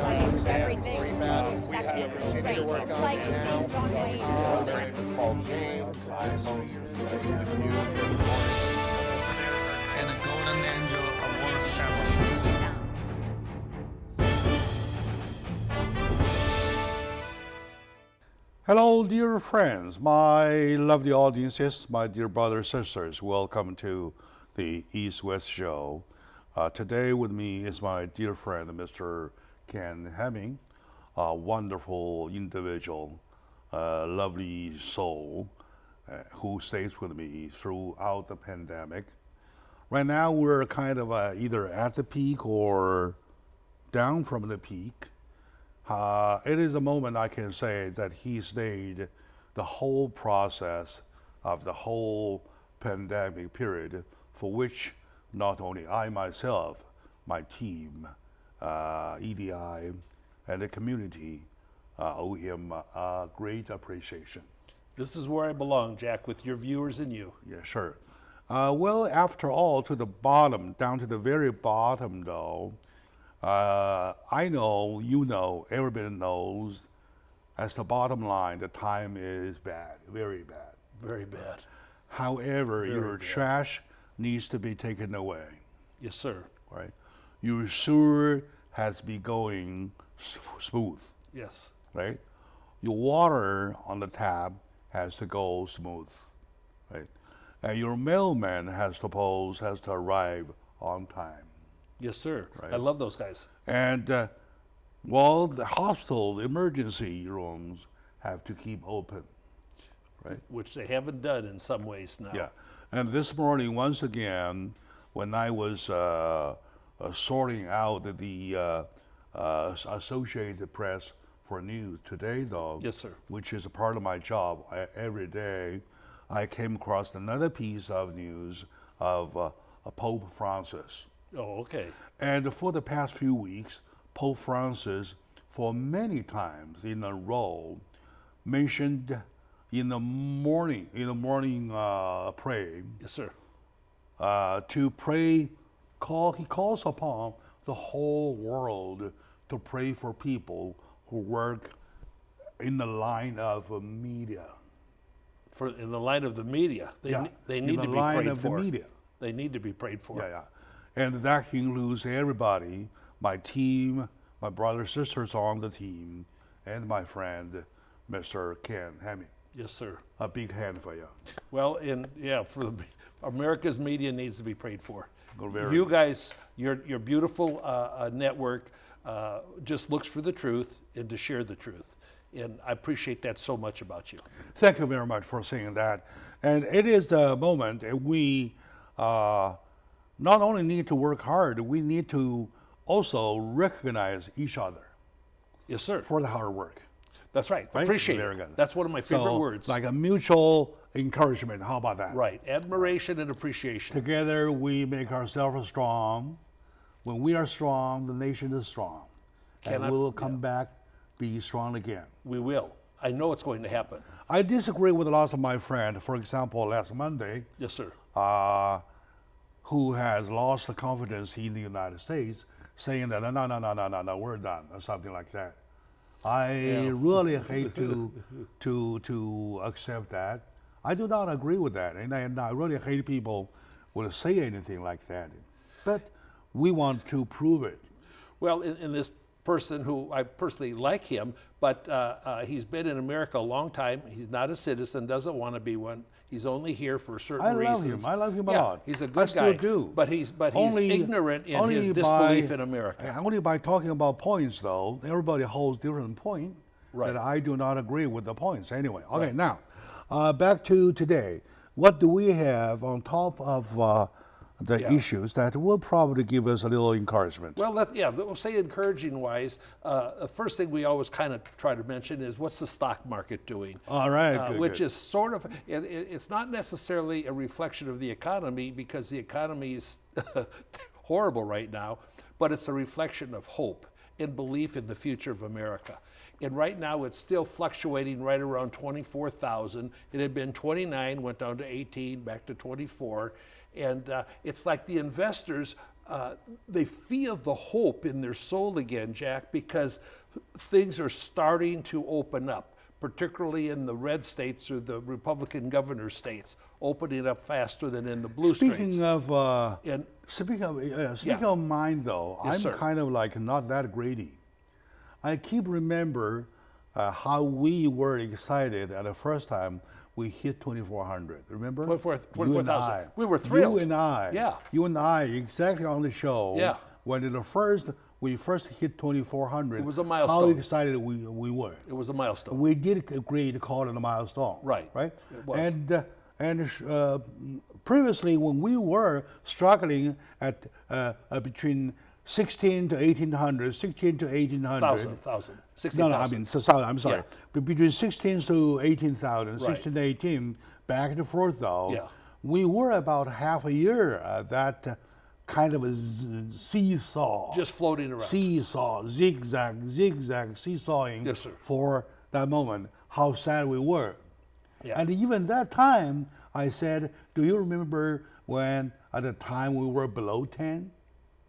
claims everything is expected to straight. It's like seeing John Wayne. My name is Paul James. I host this news every morning. And a golden angel award ceremony. Hello, dear friends, my lovely audiences, my dear brothers and sisters. Welcome to the East-West Show. Today with me is my dear friend, Mr. Ken Hemming, a wonderful individual, lovely soul who stays with me throughout the pandemic. Right now, we're kind of either at the peak or down from the peak. It is a moment I can say that he stayed the whole process of the whole pandemic period, for which not only I myself, my team, EDI, and the community owe him a great appreciation. This is where I belong, Jack, with your viewers and you. Yeah, sure. Well, after all, to the bottom, down to the very bottom though, I know, you know, everybody knows, as the bottom line, the time is bad, very bad. Very bad. However, your trash needs to be taken away, Yes, sir. right? Your sewer has to be going smooth, Yes. right? Your water on the tap has to go smooth, right? And your mailman has to arrive on time. Yes, sir. Right. I love those guys. And well, the hospital emergency rooms have to keep open, right? Which they haven't done in some ways now. Yeah. And this morning, once again, when I was sorting out the Associated Press for news today, though, Yes, sir. which is a part of my job every day, I came across another piece of news of Pope Francis. Oh, okay. And for the past few weeks, Pope Francis, for many times in a row, mentioned in the morning prayer, Yes, sir. to pray. He calls upon the whole world to pray for people who work in the line of media. In the line of the media, they need to be prayed for. They need to be prayed for. Yeah, yeah. And that includes everybody, my team, my brothers, sisters on the team, and my friend, Mr. Ken Hemming. Yes, sir. A big hand for you. Well, America's media needs to be prayed for. Very You guys, your beautiful network just looks for the truth and to share the truth. And I appreciate that so much about you. Thank you very much for saying that. And it is the moment we not only need to work hard, we need to also recognize each other Yes, sir. for the hard work. That's right. Right? Appreciate Very it. good. That's one of my favorite So, words. like a mutual encouragement. How about that? Right. Admiration and appreciation. Together we make ourselves strong. When we are strong, the nation is strong. And Cannot- we'll come back, be strong again. We will. I know it's going to happen. I disagree with lots of my friends. For example, last Monday, Yes, sir. who has lost the confidence in the United States, saying that no, we're done, or something like that. I really hate to accept that. I do not agree with that, and I really hate people who say anything like that. But we want to prove it. Well, in this person who I personally like him, but he's been in America a long time. He's not a citizen, doesn't want to be one. He's only here for certain reasons. I love him a Yeah, lot. he's a I good still guy. do. But he's Only- ignorant in only his by- disbelief in America. Only by talking about points, though, everybody holds different point. Right. That I do not agree with the points. Anyway, okay, Right. now back to today. What do we have on top of the issues that will probably give us a little encouragement? Well, we'll say encouraging wise, the first thing we always kind of try to mention is what's the stock market doing? All right, good, which good. is sort of, it's not necessarily a reflection of the economy because the economy is horrible right now, but it's a reflection of hope and belief in the future of America. And right now it's still fluctuating right around 24,000. It had been 29, went down to 18, back to 24. And it's like the investors, they feel the hope in their soul again, Jack, because things are starting to open up, particularly in the red states or the Republican governor states, opening up faster than in the blue states. Speaking of mine, though, Yes, I'm sir. kind of like not that greedy. I keep remember how we were excited at the first time we hit 2,400. Remember? 24,000. We were thrilled. You and I. Yeah. You and I exactly on the show. Yeah. When we first hit 2,400. It was a How milestone. excited we were. It was a milestone. We did agree to call it a milestone. Right. Right. It was. And previously, when we were struggling at between 16 to 1800, 16 to 1800. 16,000. No, I mean, I'm sorry. Yeah. Between 16 to 18,000, Right. 16 to 18, back and forth though. Yeah. We were about half a year that kind of a seesaw. Just floating around. Seesaw, zigzag, seesawing. Yes, sir. For that moment, how sad we were. Yeah. And even that time, I said, do you remember when at the time we were below 10?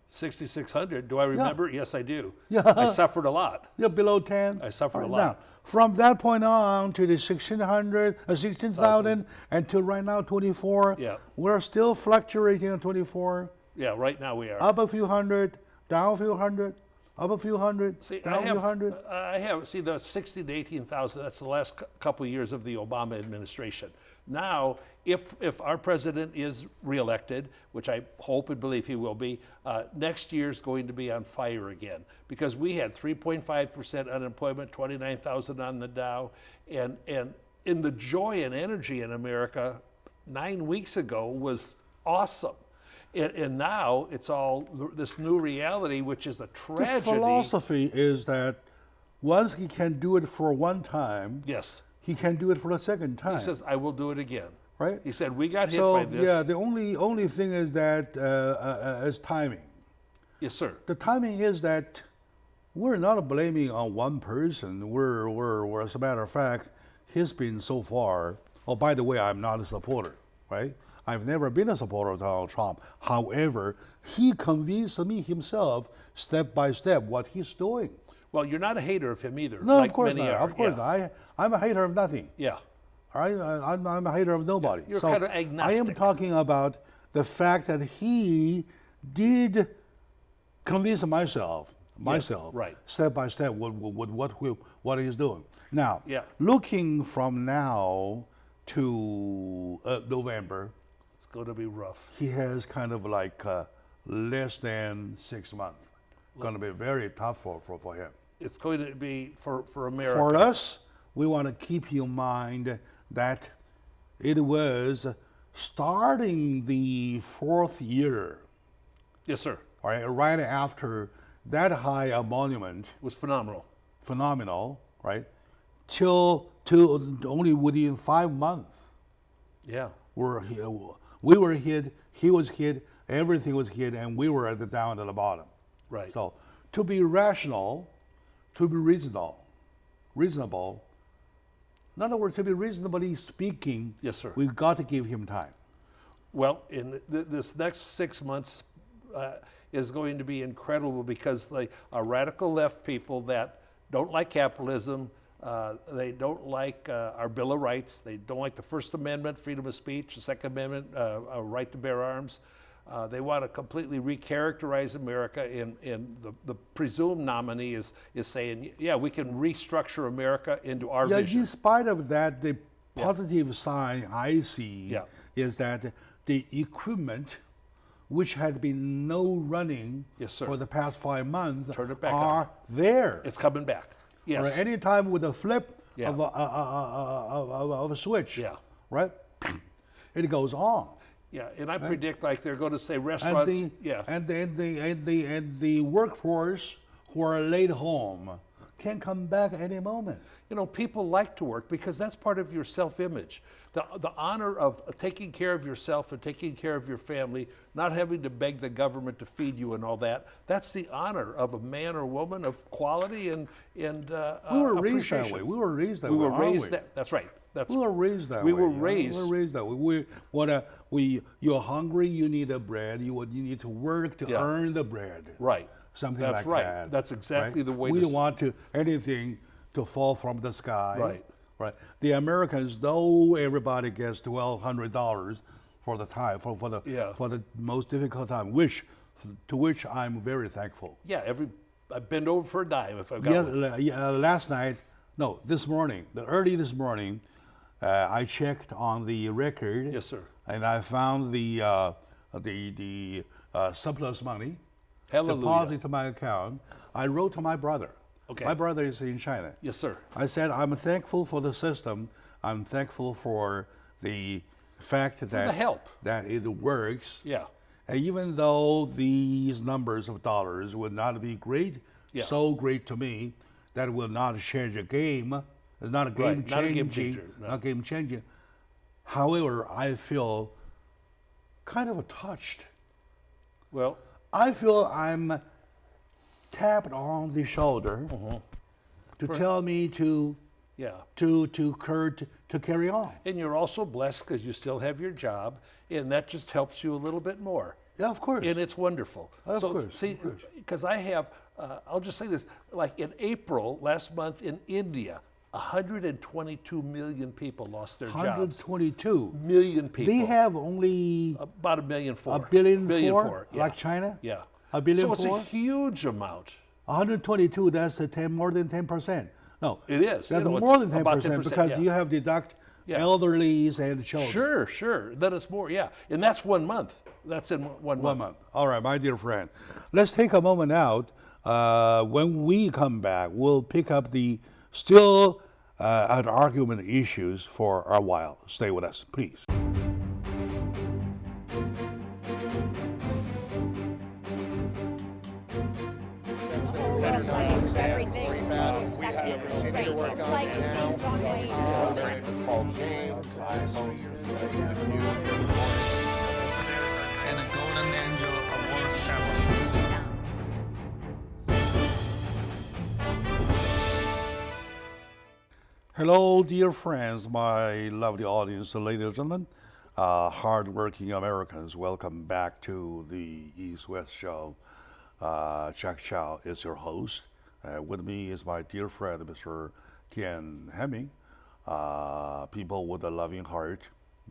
6,600. Do I remember? Yes, I do. Yeah. I suffered a lot. Yeah, below 10. I suffered a Right lot. Now, from that point on to the 1600, 16,000 until right now 24, Yeah. we're still fluctuating on 24, Yeah, right now we are. up a few hundred, down a few hundred, up a few hundred, See, down a few hundred. I have, see, the 16 to 18,000, that's the last couple of years of the Obama administration. Now, if our president is reelected, which I hope and believe he will be, next year's going to be on fire again, because we had 3.5% unemployment, 29,000 on the Dow, and in the joy and energy in America 9 weeks ago was awesome. And now it's all this new reality, which is a The tragedy. philosophy is that once he can do it for one time, Yes. he can do it for the second time. He says, I will do it again. Right? He said, we got hit So by this. yeah, the only thing is that is timing. Yes, sir. The timing is that we're not blaming on one person. We're as a matter of fact, he's been so far. Oh, by the way, I'm not a supporter, right? I've never been a supporter of Donald Trump. However, he convinced me himself, step by step, what he's doing. Well, you're not a hater of him either. No, like of course many not. are. Of course Yeah. not. I'm a hater of nothing. Yeah. All right, I'm a hater of nobody. You're So kind of I am agnostic. talking about the fact that he did convince myself, right. step by step, with what he's doing. Now, Yeah. looking from now to November, It's going to be rough. he has kind of like less than 6 months. Going to be very tough for him. It's going to be for America. For us, we want to keep in mind that it was starting the fourth year, Yes, sir. right after that high unemployment, It was phenomenal. phenomenal, right? To only within 5 months, Yeah. we were hit, he was hit, everything was hit, and we were down at the bottom. Right. So to be rational, to be reasonable, in other words, to be reasonably speaking, Yes, sir. we've got to give him time. Well, in this next 6 months is going to be incredible because radical left people that don't like capitalism, they don't like our Bill of Rights, they don't like the First Amendment, freedom of speech, the Second Amendment, right to bear arms. They want to completely recharacterize America, and the presumed nominee is saying, yeah, we can restructure America into our Yeah, vision. in spite of that, the positive sign I see Yeah. is that the equipment, which had been no running Yes, sir. for the past 5 months, Turn it back are on. there. It's coming back. Yes. Or any time with a flip Yeah. of a switch, Yeah. right? It goes on. Yeah, and I predict like they're going to say And restaurants. the workforce who are laid home can come back any moment. You know, people like to work because that's part of your self-image. The honor of taking care of yourself and taking care of your family, not having to beg the government to feed you and all that, that's the honor of a man or woman of quality and We were raised that appreciation. way. We were raised that We way. were aren't raised we? that's right. We were raised that we way. were you know? raised. We were raised that way. You're hungry, you need a bread. You need to work to Yeah. earn the bread. Right. Something That's like right. that. That's exactly right? the way we to don't want anything to fall from the sky. Right. Right. The Americans, though everybody gets $1,200 for the time for the most difficult time, to which I'm very thankful. Yeah, I bend over for a dime if I've got one. Last night, no, this morning, early this morning, I checked on the record. Yes, sir. And I found the surplus money Hallelujah. deposited to my account. I wrote to my brother. Okay. My brother is in China. Yes, sir. I said, I'm thankful for the system. I'm thankful for the fact the help. that it works. Yeah. And even though these numbers of dollars would not be great, Yeah. so great to me, that will not change a game. It's not a game Right, not a game changing. changer, no. Not game changing. However, I feel kind of touched. Well, I feel I'm tapped on the shoulder to tell me to yeah. carry on. And you're also blessed because you still have your job, and that just helps you a little bit more. Yeah, of course. And it's wonderful. Of course, See, of course. because I have, I'll just say this, like in April last month in India, 122 million people lost their jobs. 122 Million people. They have only about 1.4 million. a billion four, four, yeah. like China. Yeah. A billion so it's four? a huge amount. 122. That's more than 10%. No, It is. That's You know, more it's than about 10% 10%, because yeah. you have deduct Yeah. elderlies and children. Sure, sure. Then it's more, yeah. And that's 1 month. That's in one month. 1 month. All right, my dear friend. Let's take a moment out. When we come back, we'll pick up the still at argument issues for a while. Stay with us, please. Everything continue to work on it now. My name is Paul James. I host the English news every morning. And a golden angel award ceremony. Hello, dear friends, my lovely audience, ladies and gentlemen, hardworking Americans. Welcome back to the East-West Show. Jack Chow is your host. With me is my dear friend, Mr. Ken Hemming. People with a loving heart,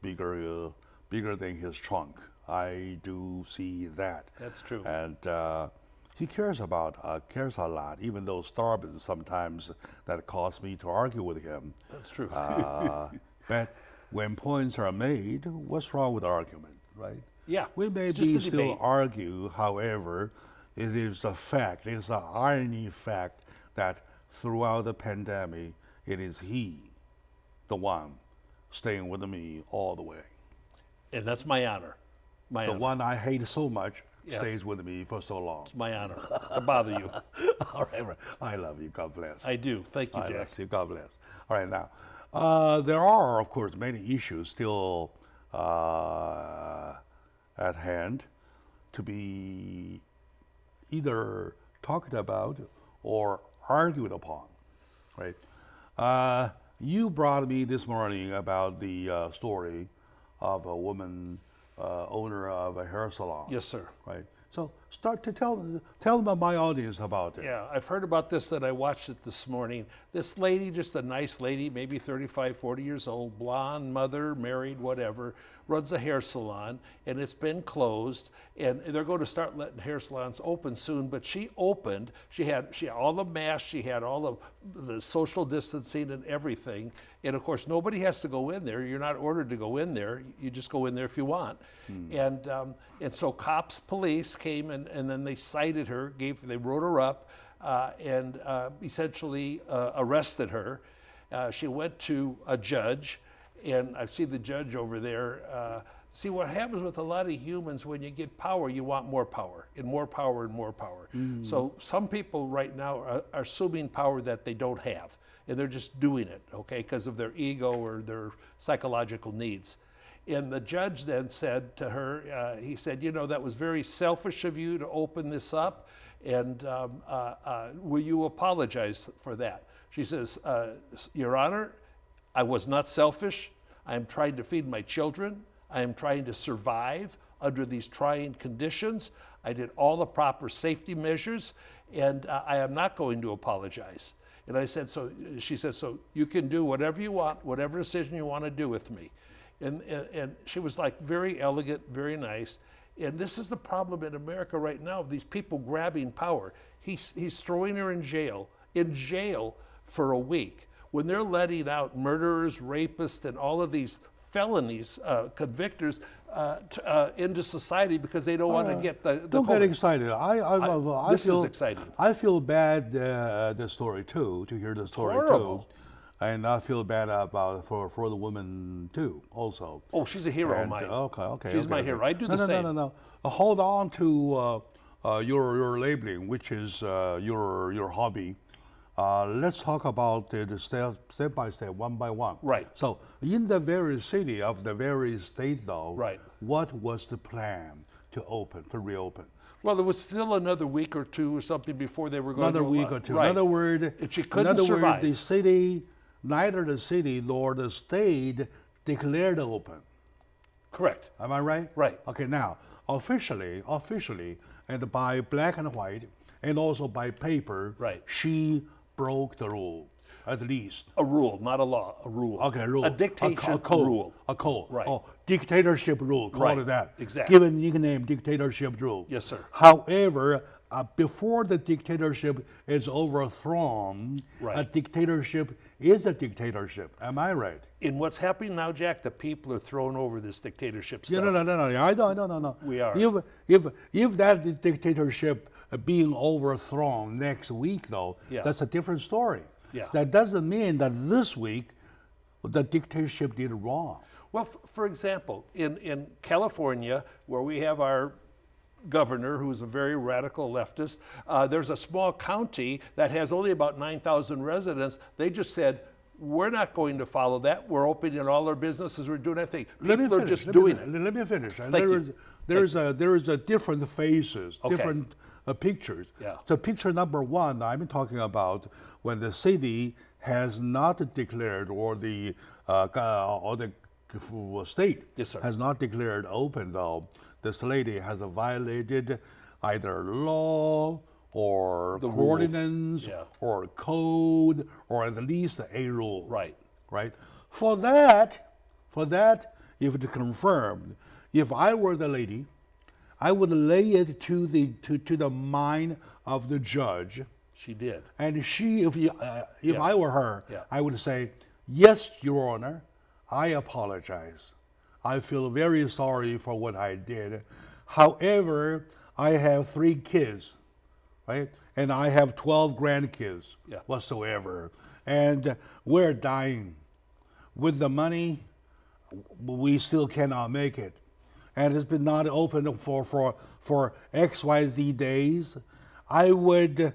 bigger than his trunk. I do see that. That's true. And he cares a lot, even though stubborn sometimes that caused me to argue with him. That's true. But when points are made, what's wrong with argument, right? Yeah, We may it's just be a still debate. argue, however, it is a fact, it is an irony fact that throughout the pandemic, it is he, the one, staying with me all the way. And that's my honor. My The honor. one I hate so much Yeah. stays with me for so long. It's my honor to bother you. All right, I love you. God bless. I do. Thank you, I Jack. bless you. God bless. All right, now, there are, of course, many issues still at hand to be either talked about or argued upon, right? You brought me this morning about the story of a woman owner of a hair salon. Yes, sir. Right. So start to tell my audience about it. Yeah, I've heard about this and I watched it this morning. This lady, just a nice lady, maybe 35, 40 years old, blonde, mother, married, whatever, runs a hair salon and it's been closed and they're going to start letting hair salons open soon, but she opened, she had all the masks, she had all of the social distancing and everything. And of course, nobody has to go in there. You're not ordered to go in there. You just go in there if you want. And so cops, police came and then they cited her, they wrote her up and essentially arrested her. She went to a judge And I see the judge over there. See, what happens with a lot of humans, when you get power, you want more power, and more power, and more power. So some people right now are assuming power that they don't have, and they're just doing it, okay, because of their ego or their psychological needs. And the judge then said to her, he said, you know, that was very selfish of you to open this up, and will you apologize for that? She says, Your Honor, I was not selfish. I am trying to feed my children. I am trying to survive under these trying conditions. I did all the proper safety measures, and I am not going to apologize. And I said, so she said, so you can do whatever you want, whatever decision you want to do with me. And she was like very elegant, very nice. And this is the problem in America right now, these people grabbing power. He's throwing her in jail for a week, when they're letting out murderers, rapists, and all of these felonies, convictors into society because they don't want to get the Don't get excited. This is exciting. I feel bad the story too, to hear the story Horrible. too. And I feel bad about for the woman too, also. Oh, she's a hero of And, mine. Okay. She's my hero. I do the same. No. Hold on to your labeling, which is your hobby. Let's talk about the step by step, one by one. Right. So, in the very city of the very state, though, Right. what was the plan to reopen? Well, there was still another week or two or something before they were going to Another week or two. Right. In other words, And she couldn't survive. the city, neither the city nor the state declared open. Correct. Am I right? Right. Okay, now, officially, and by black and white, and also by paper, Right. she broke the rule, at least. A rule, not a law, a rule. Okay, a rule. A dictation a code, rule. A code. Right. Oh, dictatorship rule, call Right, it that. exactly. Give a nickname, dictatorship rule. Yes, sir. However, before the dictatorship is overthrown, Right. a dictatorship is a dictatorship. Am I right? In what's happening now, Jack, the people are thrown over this dictatorship stuff. Yeah, no. We are. If that dictatorship being overthrown next week, though, Yeah. that's a different story. Yeah. That doesn't mean that this week the dictatorship did wrong. Well, for example, in California, where we have our governor, who's a very radical leftist, there's a small county that has only about 9,000 residents. They just said, we're not going to follow that. We're opening all our businesses. We're doing everything. People are just doing it. Let me finish. There There is a different phases, Okay. different pictures. Yeah. So picture number one, I'm talking about when the city has not declared, or the state Yes, sir. has not declared open, though this lady has violated either law or The rule. ordinance Yeah. or code, or at least a rule. Right. Right. For that, if it's confirmed, if I were the lady, I would lay it to the mind of the judge, She did. and if Yeah. I were her, Yeah. I would say, yes, Your Honor, I apologize. I feel very sorry for what I did. However, I have 3 kids, right? And I have 12 grandkids Yeah. whatsoever. And we're dying. With the money, we still cannot make it. And it's been not open for XYZ days. I would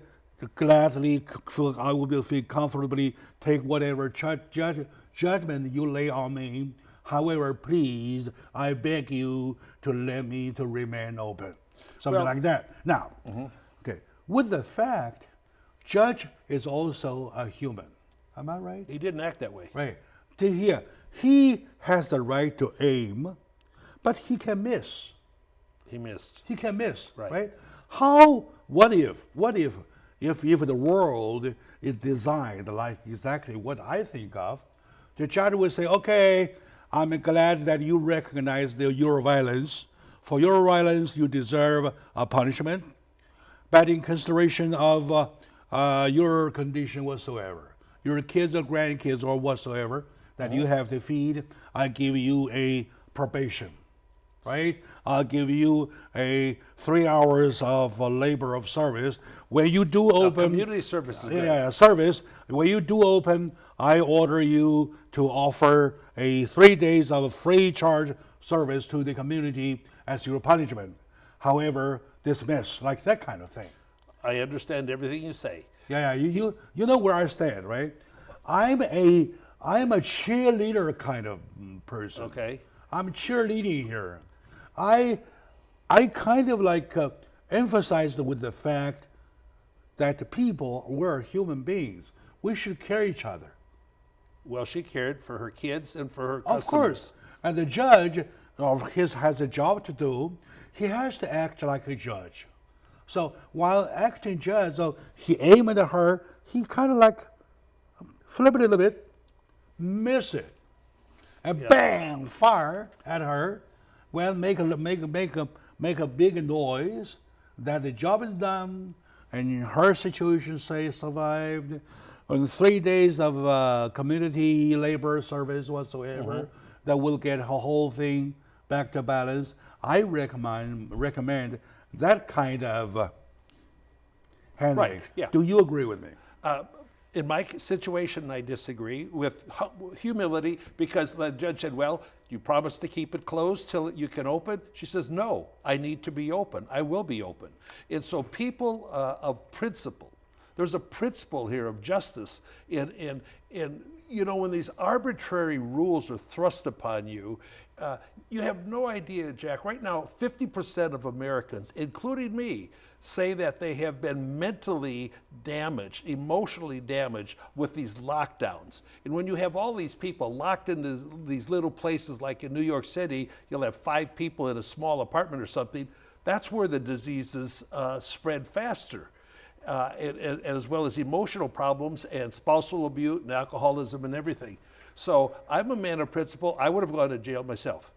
gladly feel comfortably take whatever judgment you lay on me. However, please, I beg you to let me to remain open. Something Well- like that. Now, okay, with the fact, judge is also a human. Am I right? He didn't act that way. Right. To here, he has the right to aim, but he can miss. He missed. He can miss. Right. Right. What if the world is designed like exactly what I think of? The judge would say, okay, I'm glad that you recognize your violence. For your violence, you deserve a punishment. But in consideration of your condition whatsoever, your kids or grandkids or whatsoever that you have to feed, I give you a probation. right? I'll give you a 3 hours of labor of service. Where you do open community service is good. yeah, service. When you do open, I order you to offer a 3 days of free charge service to the community as your punishment. However, dismiss, like that kind of thing. I understand everything you say. Yeah, you know where I stand, right? I'm a cheerleader kind of person. Okay. I'm cheerleading here. I kind of like emphasized with the fact that the people were human beings. We should care each other. Well, she cared for her kids and for her Of customers. course. And the judge of his has a job to do. He has to act like a judge. So while acting judge, so he aimed at her, he kind of like flip it a little bit, miss it, and bam, fire at her. Well, make a big noise that the job is done, and in her situation, say survived. On 3 days of community labor service whatsoever, that will get her whole thing back to balance. I recommend that kind of handling. Right, yeah. Do you agree with me? In my situation, I disagree with humility, because the judge said, well, you promise to keep it closed till you can open? She says, no, I need to be open. I will be open. And so people of principle, there's a principle here of justice in you know, when these arbitrary rules are thrust upon you, you have no idea, Jack. Right now, 50% of Americans, including me, say that they have been mentally damaged, emotionally damaged with these lockdowns. And when you have all these people locked into these little places, like in New York City, you'll have 5 people in a small apartment or something. That's where the diseases spread faster. As well as emotional problems and spousal abuse and alcoholism and everything. So I'm a man of principle. I would have gone to jail myself.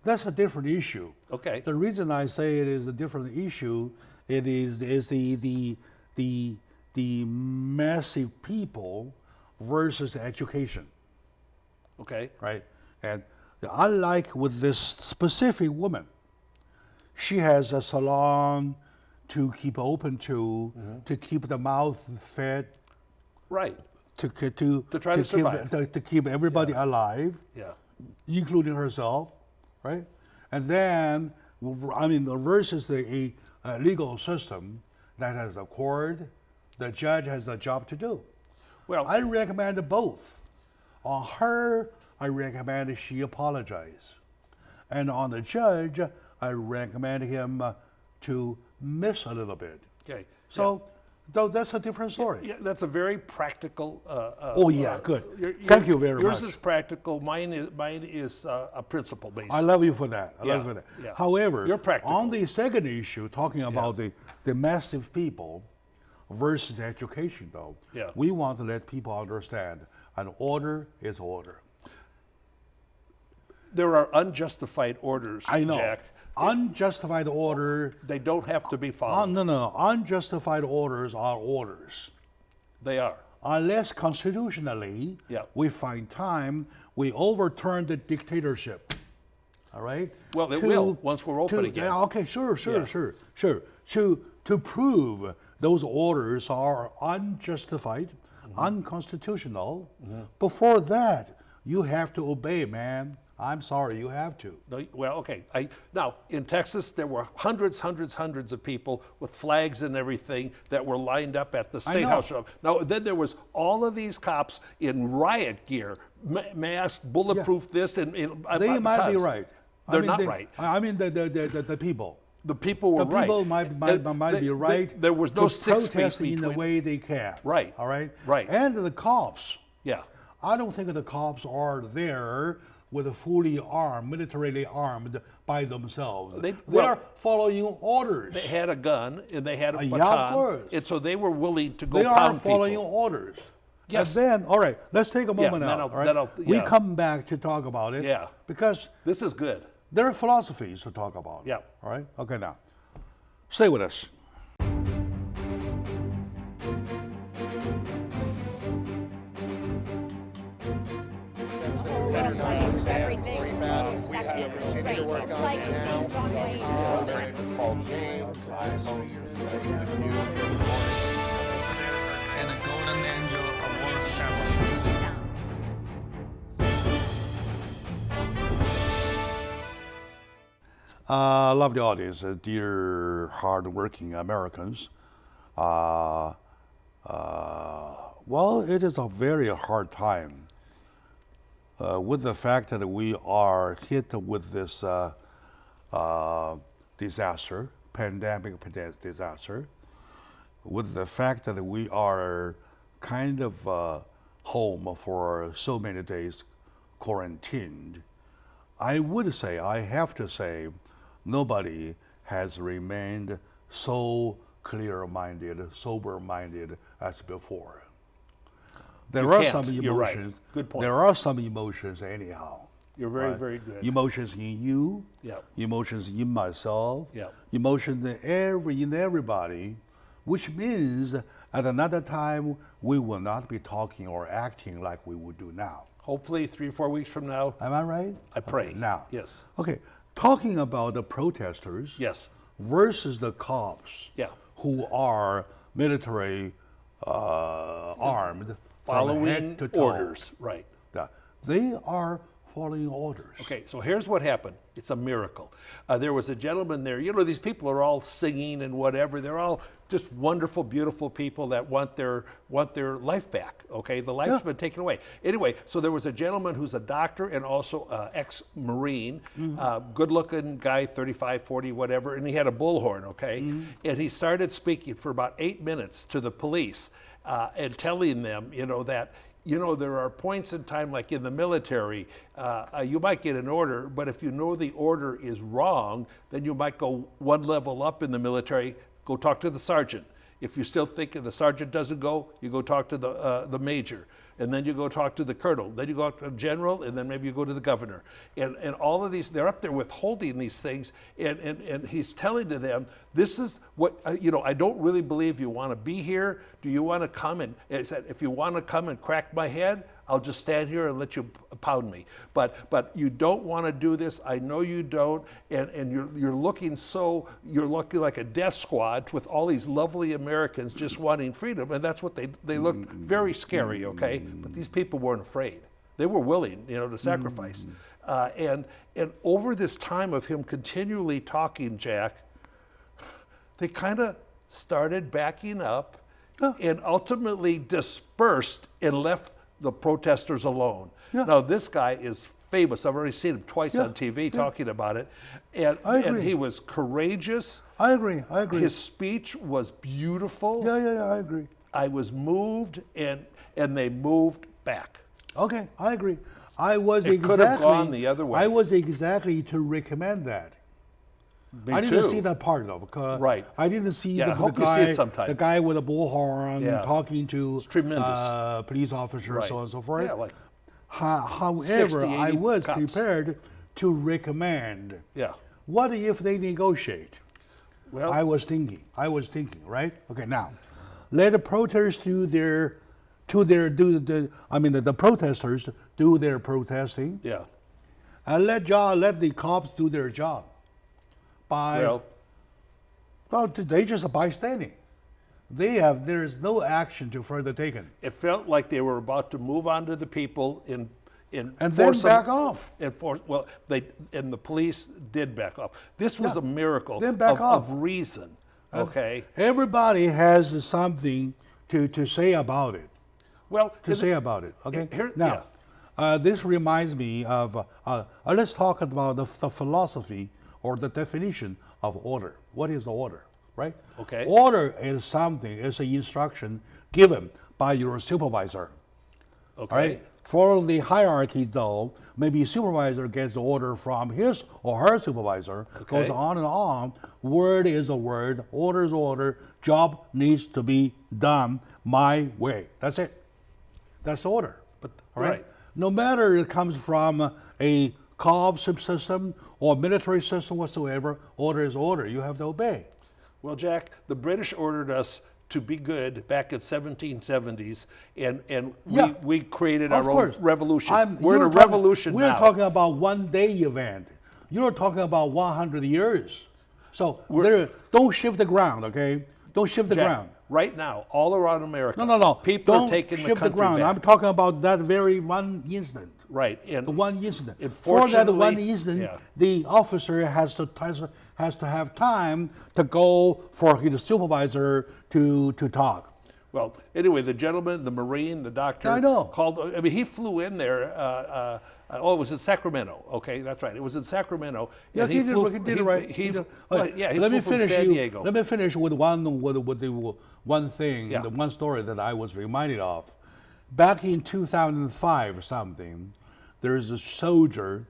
That's a different issue. Okay. The reason I say it is a different issue, it is the massive people versus education, Okay. right? And unlike with this specific woman, she has a salon to keep open to keep the mouth fed, Right. to try to survive. to keep everybody alive, Yeah. including herself, right? And then, I mean, versus a legal system that has a court, the judge has a job to do. Well, I recommend both. On her, I recommend she apologize. And on the judge, I recommend him to miss a little bit. okay. So, though that's a different story. Yeah, that's a very practical. Oh yeah, good. Thank you very yours much. is practical. Mine is a principle based. I love you for that. I love Yeah, you for that. yeah. However, You're practical. on the second issue, talking about the massive people versus education, though, Yeah. we want to let people understand an order is order. There are unjustified orders, I know. Jack. Unjustified order. They don't have to be followed. No. Unjustified orders are orders. They are. Unless constitutionally Yeah. we find time, we overturn the dictatorship. All right? Well, it will once we're open again. Yeah, okay, sure. Yeah. To prove those orders are unjustified, unconstitutional, before that, you have to obey, man. I'm sorry, you have to. No, well, okay. Now, in Texas, there were hundreds of people with flags and everything that were lined up at the State know. House. Now, then there was all of these cops in riot gear, masked, bulletproof this, and They might be tons. right. They're not right. I mean, the people. The people were The right. people might be right. There was no to 6 feet protest in the between. way they can. Right. All right. Right. And the cops. Yeah. I don't think the cops are there with a fully armed, militarily armed by themselves. They well, are following orders. They had a gun and they had a Yeah, baton, of course. and so they were willing to go They are pound following people. orders. Yes. And then, all right, let's take a moment then out. I'll- all then right? I'll- We yeah. come back to talk about it. Yeah. Because This is good. there are philosophies to talk about. Yeah. All right. Okay. Now, stay with us. Senator, Everything. we have we'll continue to work on it now. My name is Paul James. I host the news every morning. And a golden angel award ceremony. Lovely audience, dear hardworking Americans. Well, it is a very hard time with the fact that we are hit with this disaster, pandemic disaster, with the fact that we are kind of home for so many days, quarantined. I would say, I have to say, nobody has remained so clear-minded, sober-minded as before. There are some emotions. You're right. Good point. There are some emotions anyhow. You're very, very good. Emotions in you. Yeah. Emotions in myself. Yeah. Emotions in everybody, which means at another time we will not be talking or acting like we would do now. Hopefully 3 or 4 weeks from now. Am I right? I pray. Okay, now. Yes. Okay. Talking about the protesters. Yes. Versus the cops. Yeah. Who are military armed. from Following head to toe. orders. Right. Yeah. They are following orders. Okay, so here's what happened. It's a miracle. There was a gentleman there. You know, these people are all singing and whatever. They're all just wonderful, beautiful people that want their life back. Okay, the life's been taken away. Anyway, so there was a gentleman who's a doctor and also ex-Marine, good-looking guy, 35, 40, whatever, and he had a bullhorn. Okay, and he started speaking for about 8 minutes to the police and telling them, you know, that. You know, there are points in time, like in the military, you might get an order, but if you know the order is wrong, then you might go one level up in the military, go talk to the sergeant. If you still think the sergeant doesn't go, you go talk to the major. And then you go talk to the colonel. Then you go to the general, and then maybe you go to the governor. And all of these, they're up there withholding these things. And he's telling to them, this is what, you know, I don't really believe you want to be here. Do you want to come? And he said, if you want to come and crack my head, I'll just stand here and let you pound me. But you don't want to do this. I know you don't. And you're looking like a death squad with all these lovely Americans just wanting freedom. And that's what they look very scary, okay? But these people weren't afraid. They were willing, you know, to sacrifice. And over this time of him continually talking, Jack, they kind of started backing up and ultimately dispersed and left the protesters alone. Now, this guy is famous. I've already seen him twice on TV talking about it. And he was courageous. I agree. His speech was beautiful. Yeah, I agree. I was moved, and they moved back. Okay, I agree. I was It could have gone the other way. I was exactly to recommend that. I didn't see that part though, because Right. I didn't see Yeah, I the hope you guy, see it sometime. the guy with a bullhorn Yeah. talking to It's tremendous. Police officers, Right. so on and so forth. Yeah, like However, 60, I 80 was cops. prepared to recommend. Yeah. What if they negotiate? Well, I was thinking, right? Okay, now, let the protesters the protesters do their protesting, yeah. and let the cops do their job. Well, they just bystanding. There is no action to further taken. It felt like they were about to move on to the people and then back off. And the police did back off. This was a miracle Then back off. of reason. Okay. Everybody has something to say about it. Well, Okay. Here- Now, this reminds me of. Let's talk about the philosophy or the definition of order. What is order, right? Okay. Order is something. It's an instruction given by your supervisor. Okay. Right? For the hierarchy, though, maybe supervisor gets the order from his or her supervisor. Okay. Goes on and on. Word is a word. Order is order. Job needs to be done my way. That's it. That's order. But All right. right. No matter it comes from a cob system or military system whatsoever, order is order. You have to obey. Well, Jack, the British ordered us to be good back in 1770s, and Yeah. we created Of our course. own revolution. We're in a revolution We're now. talking about one-day event. You're talking about 100 years. So don't shift the ground, okay? Don't shift the Jack, ground. right now, all around America, No. people don't are taking shift the the country ground. back. I'm talking about that very one incident. Right. And The one incident. For that one Unfortunately, incident, yeah. the officer has to have time to go for his supervisor to talk. well, anyway, the gentleman, the Marine, the doctor, I know. called. I mean, he flew in there. It was in Sacramento. Okay, that's right. It was in Sacramento. Yeah, and he did it right. He did- well, okay, yeah, he let me flew from finish San you- Diego. Let me finish with the one thing, Yeah. the one story that I was reminded of. Back in 2005 or something, there's a soldier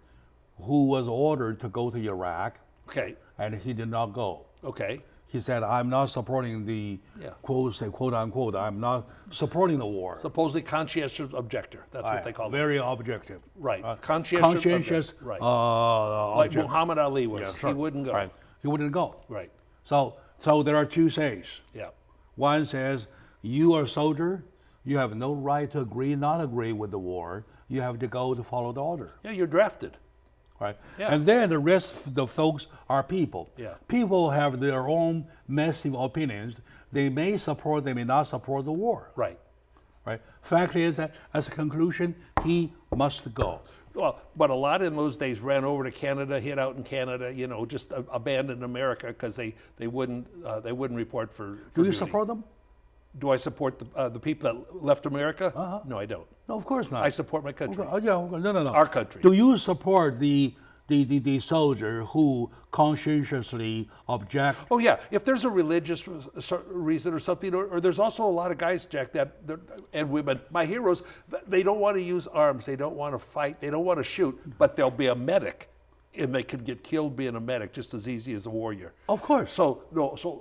who was ordered to go to Iraq, Okay. and he did not go. Okay. He said, "I'm not supporting the Yeah. quote unquote. I'm not supporting the war." Supposedly conscientious objector. That's what they call it. Very objective. Right. Conscientious. Conscientious object. Right. Like object. Muhammad Ali was. Yeah, He sure. wouldn't go. Right. He wouldn't go. Right. So there are two says. Yeah. One says, you are a soldier, you have no right to agree, not agree with the war. You have to go to follow the order, Yeah, you're drafted. right? Yeah. And then the rest of the folks are people. Yeah. People have their own massive opinions. They may support, they may not support the war, Right. right? Fact is that, as a conclusion, he must go. Well, but a lot in those days ran over to Canada, hid out in Canada, just abandoned America because they wouldn't report for Do you duty. support them? Do I support the people that left America? No, I don't. No, of course not. I support my country. Okay, yeah, okay, no. Our country. Do you support the soldier who conscientiously object? Oh yeah, if there's a religious reason or something, or there's also a lot of guys, Jack, and women, my heroes, they don't want to use arms, they don't want to fight, they don't want to shoot, but they'll be a medic, and they can get killed being a medic just as easy as a warrior. Of course. So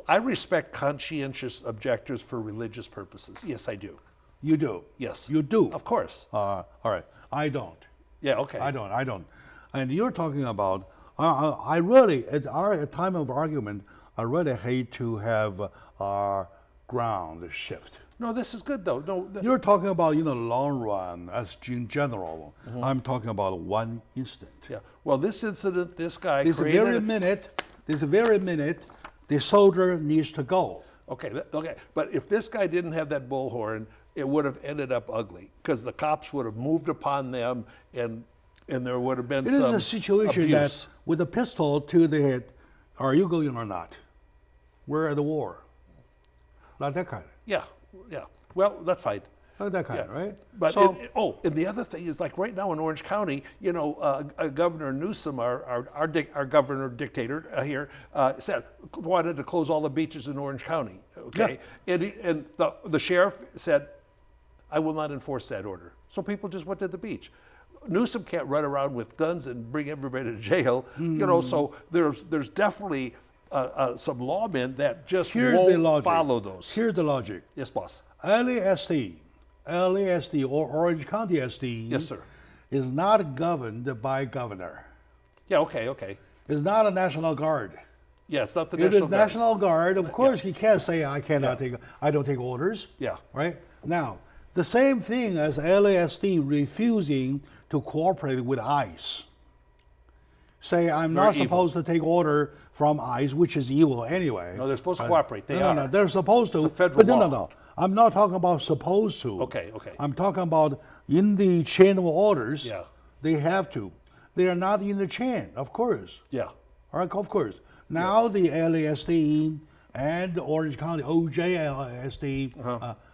I respect conscientious objectors for religious purposes. Yes, I do. You do. Yes. You do. Of course. All right. I don't. Yeah. Okay. I don't. And you're talking about. I really, at our time of argument, I really hate to have our ground shift. No, this is good though. No. You're talking about long run as in general. I'm talking about one instant. Yeah. Well, this incident, this guy This created. very minute, the soldier needs to go. Okay, okay. But if this guy didn't have that bullhorn, it would have ended up ugly because the cops would have moved upon them, and there would have been It is some a situation abuse. that with a pistol to the head, are you going or not? We're at the war. Like that kind. Yeah, yeah. Well, that's fine. Like that kind, Yeah. right? But So- and the other thing is, like right now in Orange County, Governor Newsom, our governor dictator here, wanted to close all the beaches in Orange County. Okay, and the sheriff said, "I will not enforce that order." So people just went to the beach. Newsom can't run around with guns and bring everybody to jail. So there's definitely some lawmen that just Here's the won't logic. follow those. Here's the logic. Yes, boss. LASD or Orange County SD Yes, sir. is not governed by governor. Yeah, okay. It's not a National Guard. Yeah, it's not the If National it's Guard. National Guard, of course he can't say I don't take orders. Yeah. Right? Now, the same thing as LASD refusing to cooperate with ICE. Say I'm They're not evil. supposed to take order from ICE, which is evil anyway. No, they're supposed to cooperate. They no, are. No, they're supposed to. It's a federal but no, law. no. I'm not talking about supposed to. Okay. I'm talking about in the chain of orders. Yeah. They have to. They are not in the chain, of course. Yeah. All right, of course. Now the LASD and the Orange County OJLSD,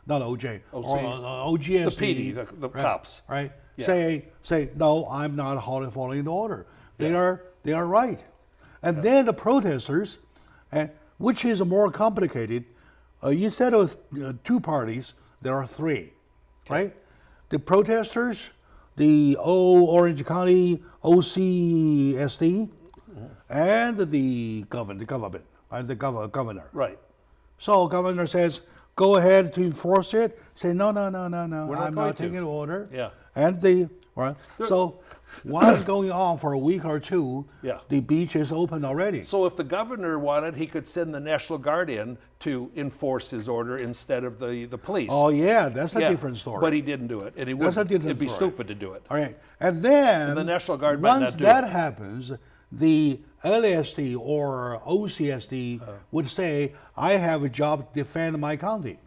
not OJ, OC. or OGSD. The PD, the right, cops. Right. Yeah. Say no, I'm not following the order. They are right. And then the protesters, which is more complicated, instead of two parties, there are three, right? The protesters, the Orange County OCSD, and the government, and the governor. Right. So governor says, go ahead to enforce it. Say, no, I'm going not to." taking order. Yeah. And right. So what's going on for a week or two, Yeah. the beach is open already. So if the governor wanted, he could send the National Guard in to enforce his order instead of the police. Oh yeah, that's a Yeah, different story. But he didn't do it, and he That's a wouldn't. different It'd be story. stupid to do it. All right. And then And the National Guard might once not do that it. happens, the LASD or OCSD would say, I have a job to defend my county.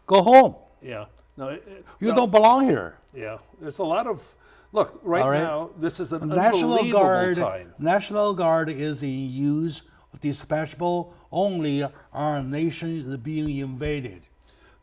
Go home. Yeah. No, You don't belong here. Yeah. There's a lot of, look, right, All right. now, this is an National unbelievable Guard, time. National Guard is in use, dispatchable only our nation is being invaded.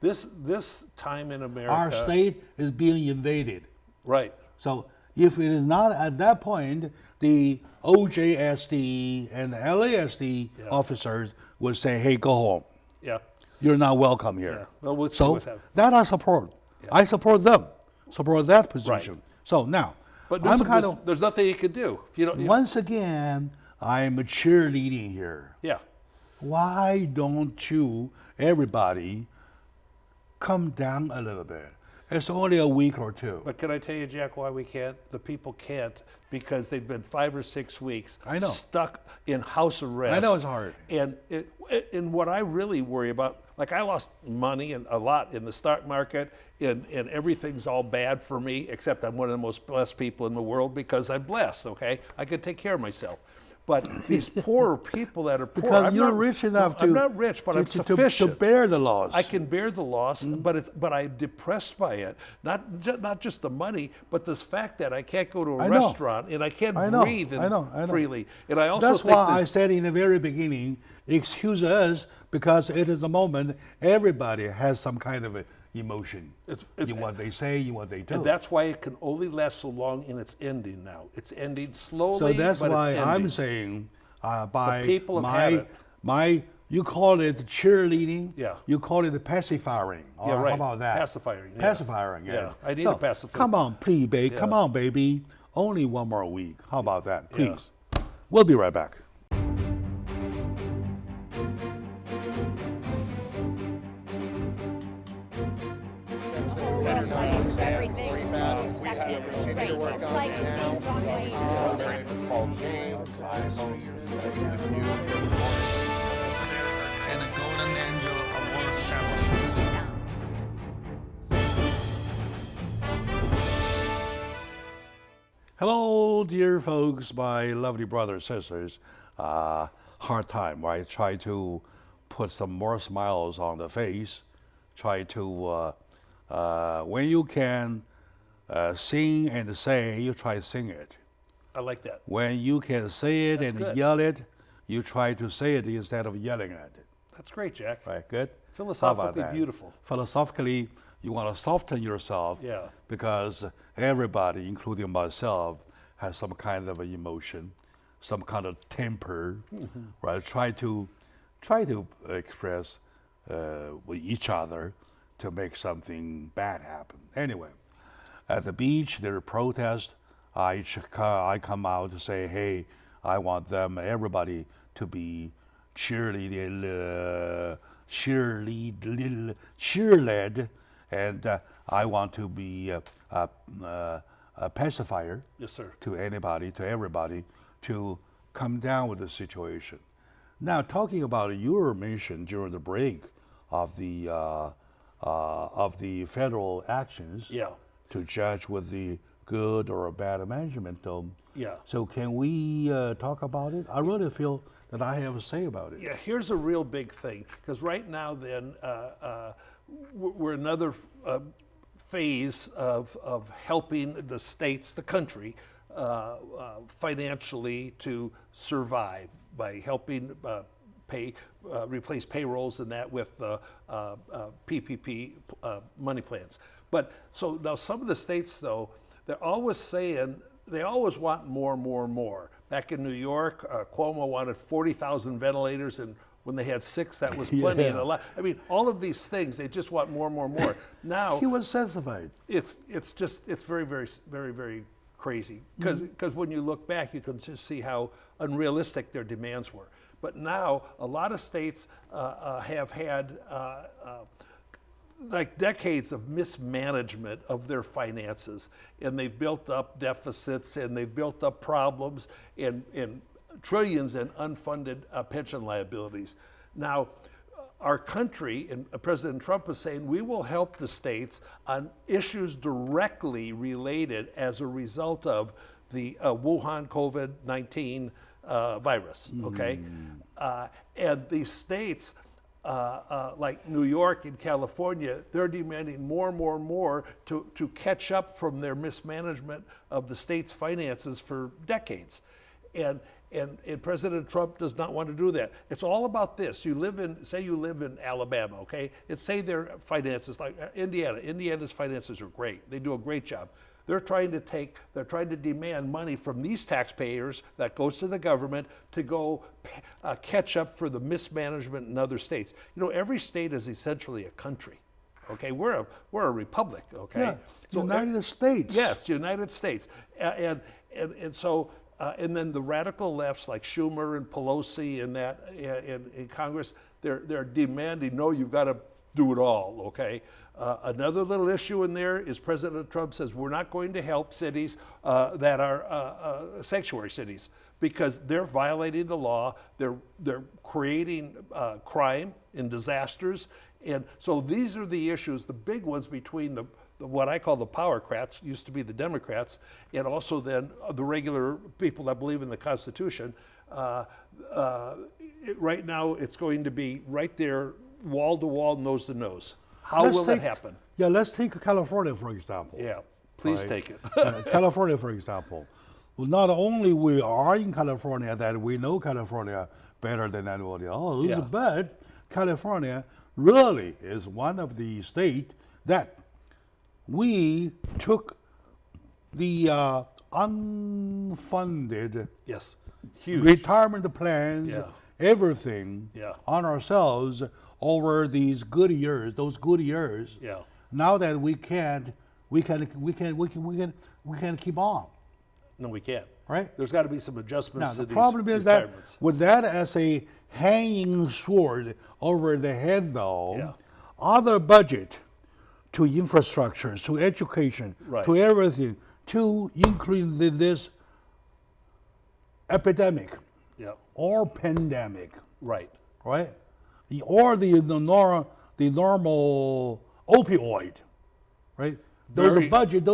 This time in America. Our state is being invaded. Right. So if it is not at that point, the OJSD and the LASD officers would say, hey, go home. Yeah. You're not welcome here. Yeah. Well, we'll see So what happens. that I support. I support them. Support that position. Right. So now, But I'm there's nothing you can do. If you don't. once again, I'm cheerleading here. Yeah. Why don't you, everybody, come down a little bit? It's only a week or two. But can I tell you, Jack, why we can't? The people can't because they've been 5 or 6 weeks I know. stuck in house arrest. I know it's hard. And what I really worry about, like I lost money and a lot in the stock market, and everything's all bad for me, except I'm one of the most blessed people in the world because I'm blessed, okay? I can take care of myself. But these poorer people that are poor, Because I'm you're not, rich enough to. I'm not rich, but I'm sufficient. To bear the loss. I can bear the loss, but I'm depressed by it. Not just the money, but this fact that I can't go to a I know. restaurant and I can't I know, breathe I know. freely. And I also That's think why I there's- said in the very beginning, excuse us, because it is a moment everybody has some kind of a emotion. It's- you what they say, you what they do. and that's why it can only last so long, and it's ending now. It's ending So slowly, that's but why it's I'm ending. saying, by people have had it. you call it cheerleading. Yeah. You call it pacifying. Yeah, Or right. How about that? Pacifying, yeah. Pacifying. Yeah. Yeah, I need So, a pacifier. Come on, please, babe. Yeah. Come on, baby. Only one more week. How about that, please? We'll be right back. Everything expected. Continue to work on My it now. name is Paul James. I host the news And a Golden Angel Award ceremony. Hello, dear folks, my lovely brothers, sisters. Hard time, right? Try to put some more smiles on the face. Try to, when you can sing and say, you try to sing it. I like that. When you can say it That's and good. yell it, you try to say it instead of yelling at it. That's great, Jack. Right? Good? Philosophically How about that? beautiful. Philosophically, you want to soften yourself Yeah. because everybody, including myself, has some kind of an emotion, some kind of temper, right? Try to express with each other to make something bad happen. Anyway, at the beach, there are protests. I come out to say, hey, I want them, everybody, to be cheerlead, and I want to be a pacifier Yes, sir. to anybody, to everybody, to come down with the situation. Now, talking about your mention during the break of the federal actions Yeah. to judge with the good or bad management, Yeah. so can we talk about it? I really feel that I have a say about it. Yeah, here's a real big thing, because right now then we're another phase of helping the states, the country, financially to survive by helping replace payrolls and that with PPP money plans. But so now some of the states though, they're always saying, they always want more, more, more. Back in New York, Cuomo wanted 40,000 ventilators, and when they had 6, that was plenty. Yeah. And a lot. I mean, all of these things, they just want more, more, more. Now He was satisfied. it's very, very, very, very crazy. Because when you look back, you can just see how unrealistic their demands were. But now a lot of states have had like decades of mismanagement of their finances, and they've built up deficits, and they've built up problems, and trillions in unfunded pension liabilities. Now, our country, and President Trump is saying, we will help the states on issues directly related as a result of Wuhan COVID-19 virus. Okay, and these states. Like New York and California, they're demanding more and more and more to catch up from their mismanagement of the state's finances for decades. And President Trump does not want to do that. It's all about this. Say you live in Alabama, okay? And say their finances, like Indiana. Indiana's finances are great. They do a great job. They're trying to demand money from these taxpayers that goes to the government to go catch up for the mismanagement in other states. You know, every state is essentially a country. Okay, we're a republic. Okay, Yeah, so United States. Yes, United States, and so. And then the radical lefts like Schumer and Pelosi and that in Congress, they're demanding, no, you've got to do it all, okay? Another little issue in there is President Trump says we're not going to help cities that are sanctuary cities because they're violating the law, they're creating crime and disasters. And so these are the issues, the big ones between the what I call the powercrats, used to be the Democrats, and also then the regular people that believe in the Constitution. Right now, it's going to be right there, wall to wall, nose to nose. How will that happen? Yeah, let's take California, for example. Yeah, please Right. take it. California, for example. Well, not only we are in California that we know California better than anybody else, Yeah. but California really is one of the states that we took the unfunded Yes, huge. retirement plans, Yeah. everything Yeah. on ourselves over these good years, those good years. Yeah. Now that we can't keep on, No, we can't. right? There's got to be some adjustments Now to the these problem is that retirements. with that as a hanging sword over the head, though, Yeah. other budget to infrastructure, to education, Right. to everything, to include this epidemic Yeah, or pandemic, right. right? Or the normal opioid, right? Those Very- budget.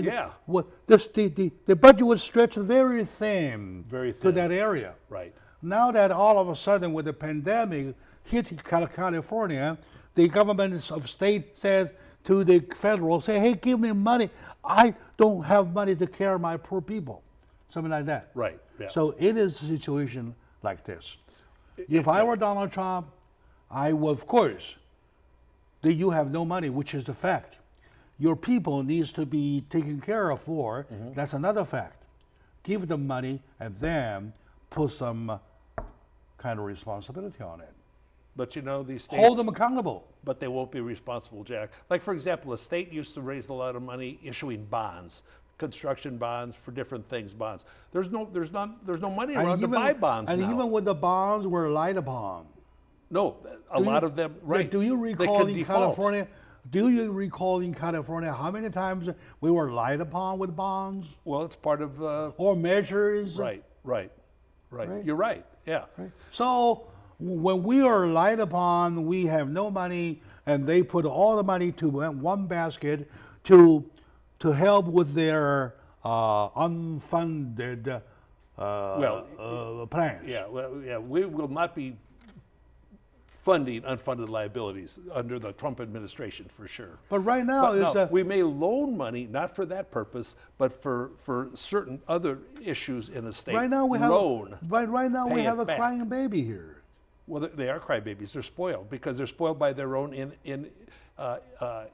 Yeah. The budget was stretched very thin, Very to thin. that area. Right. Now that all of a sudden with the pandemic hit California, the government of state says to the federal, say, hey, give me money. I don't have money to care my poor people. Something like that. Right, yeah. So it is a situation like this. If I were Donald Trump, I would, of course, that you have no money, which is a fact. Your people needs to be taken care of for, that's another fact. Give them money and then put some kind of responsibility on it. But you know, these states... Hold them accountable. But they won't be responsible, Jack. Like, for example, a state used to raise a lot of money issuing bonds, construction bonds for different things, bonds. There's no money around to buy bonds and now. even when the bonds were relied upon. No, a lot of them, right. Do you they recall could in default. California? Do you recall in California how many times we were relied upon with bonds Well, it's part of... or measures? right. Right. You're right, yeah. So when we are relied upon, we have no money, and they put all the money to one basket to help with their unfunded plans. Yeah, we will not be funding unfunded liabilities under the Trump administration for sure. But right now, But it's no, we may loan money, not for that purpose, but for certain other issues in the state. right now we have loan. right now we pay have it a back. crying baby here. Well, they are crybabies. They're spoiled because they're spoiled by their own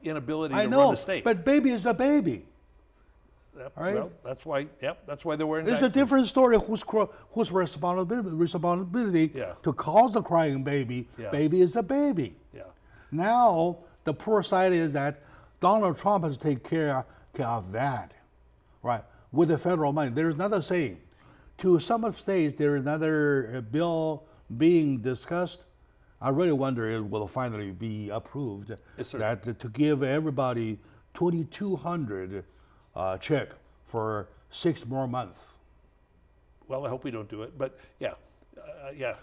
inability I to know, run the state. but baby is a baby. Yep, right. Well, that's why they're wearing It's a diapers. different story. Whose responsibility Yeah. to cause the crying baby? Yeah. Baby is a baby. Yeah. Now the poor side is that Donald Trump has to take care of that, right? With the federal money, there's another saying. To some of states, there is another bill being discussed. I really wonder if it will finally be approved. Yes, sir. That to give everybody $2,200 check for 6 more months. Well, I hope we don't do it, but yeah.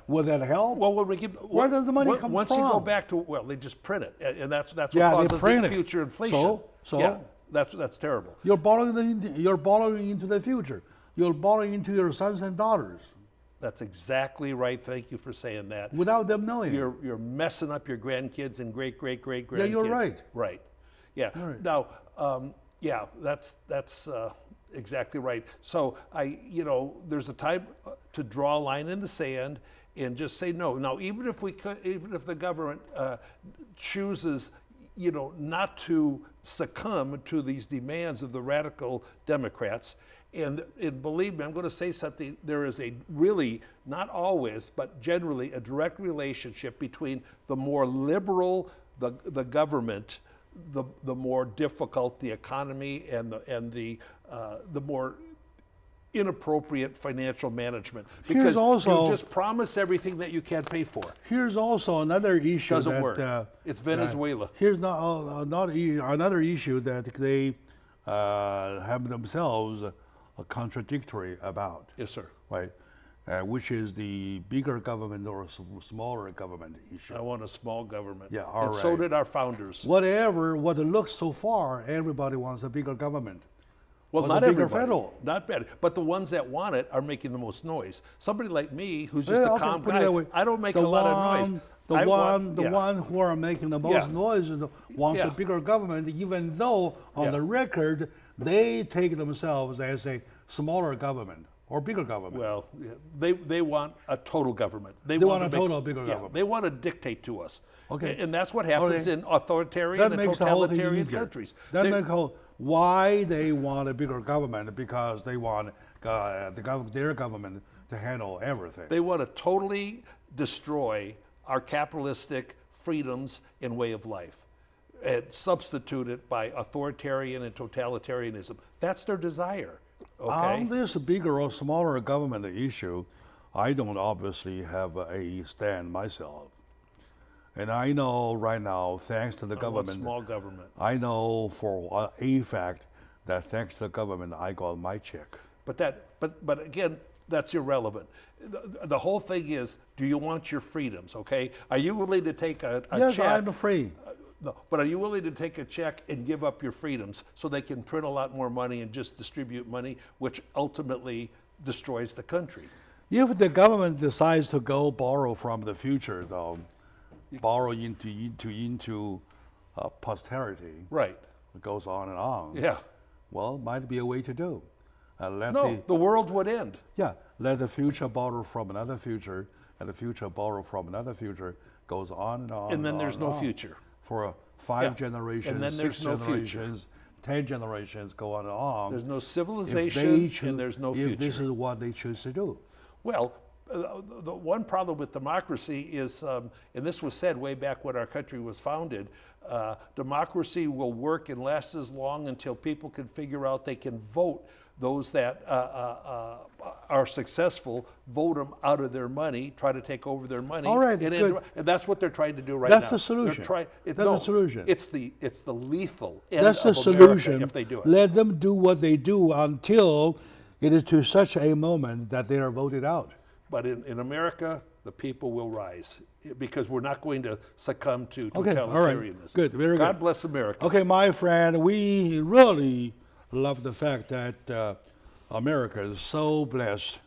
Will that help? Well, when we keep, Where does the money come once you go from? back to, well, they just print it, and that's what Yeah, they causes print the it. future inflation. So? Yeah, that's terrible. You're borrowing into the future. you'll borrow into your sons and daughters That's exactly right. Thank you for saying that. without them knowing. You're messing up your grandkids and great grandkids. Yeah, you're right. Right. Yeah. Right. Now, yeah, that's exactly right. So there's a time to draw a line in the sand and just say no. Now, even if the government chooses, not to succumb to these demands of the radical Democrats. And believe me, I'm going to say something. There is a really, not always, but generally, a direct relationship between the more liberal the government, the more difficult the economy, and the more inappropriate financial management. Because you just promise everything that you can't pay for. Here's also another issue Doesn't that work. It's Venezuela. Here's another issue that they have themselves contradictory about. Yes, sir. Right, which is the bigger government or smaller government issue. I want a small government. Yeah, all and so right. did our founders. What it looks so far, everybody wants a bigger government. Well, Or not the bigger everybody. federal. Not bad. But the ones that want it are making the most noise. Somebody like me, who's just Yeah, a okay, calm put it guy, that way. I don't make The a lot of noise. The I one want- who are making the most Yeah. noise wants Yeah. a bigger government, even though on Yeah. the record they take themselves as a smaller government or bigger government. Well, yeah, they want a total government. They want a to make- total bigger yeah, government. They want to dictate to us. Okay. And that's what happens Okay. in authoritarian That and makes the whole thing totalitarian easier. countries. That They- makes why they want a bigger government, because they want their government to handle everything. They want to totally destroy our capitalistic freedoms and way of life and substitute it by authoritarian and totalitarianism. That's their desire. Okay? On this bigger or smaller government issue, I don't obviously have a stand myself. And I know right now, thanks to the I want government, small government. I know for a fact that thanks to the government, I got my check. But again, that's irrelevant. The whole thing is, do you want your freedoms? Okay, are you willing to take a Yes, check? I'm free. No, but are you willing to take a check and give up your freedoms so they can print a lot more money and just distribute money, which ultimately destroys the country? If the government decides to go borrow from the future, though, borrow into posterity, Right. it goes on and on. Yeah. Well, might be a way to do. Let No, the world would end. let the future borrow from another future, and the future borrow from another future, goes on and on. And then on there's and no on. future. For 5 Yeah. generations, And then 6 there's no future. generations, 10 generations, go on and on. There's no If civilization they and there's no if future. this is what they choose to do. Well, the one problem with democracy is, and this was said way back when our country was founded, democracy will work and last as long until people can figure out they can vote those that are successful, vote them out of their money, try to take over their money. All right, and, good. and that's what they're trying to do right now. That's the solution. That's the no, solution. It's the lethal end That's the of solution. America if they do it. Let them do what they do until it is to such a moment that they are voted out. But in America, the people will rise because we're not going to succumb to Okay, all right. totalitarianism. Good, very God good. bless America. Okay, my friend, we really love the fact that America is so blessed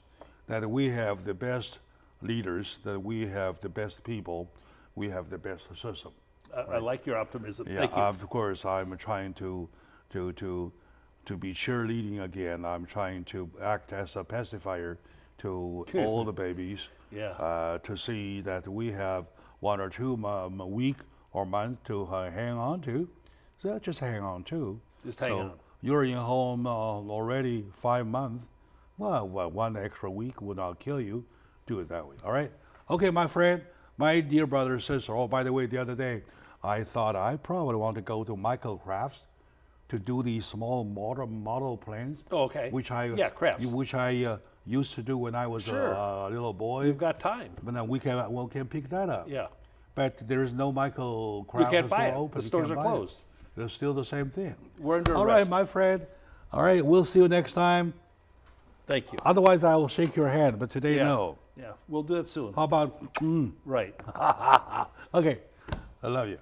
that we have the best leaders, that we have the best people, we have the best system. I like your optimism. Yeah, Thank you. of course, I'm trying to be cheerleading again. I'm trying to act as a pacifier to all the babies. Yeah. To see that we have 1 or 2 week or month to hang on to. So just hang on to. Just hang on. You're in home already 5 months. Well, 1 extra week will not kill you. Do it that way. All right. Okay, my friend, my dear brother and sister. Oh, by the way, the other day, I thought I probably want to go to Michael Crafts to do these small model planes. Oh, okay. Yeah, crafts. Which I used to do when I was Sure. a little boy. You've got time. But now we can pick that up. Yeah. But there is no Michael You Crafts can't store buy it. open. The You stores can't are buy it. closed. It's still the same thing. We're under All right, arrest. my friend. All right, we'll see you next time. Thank you. Otherwise, I will shake your hand. But today, Yeah. no. Yeah, we'll do it soon. How about? Right. Okay, I love you.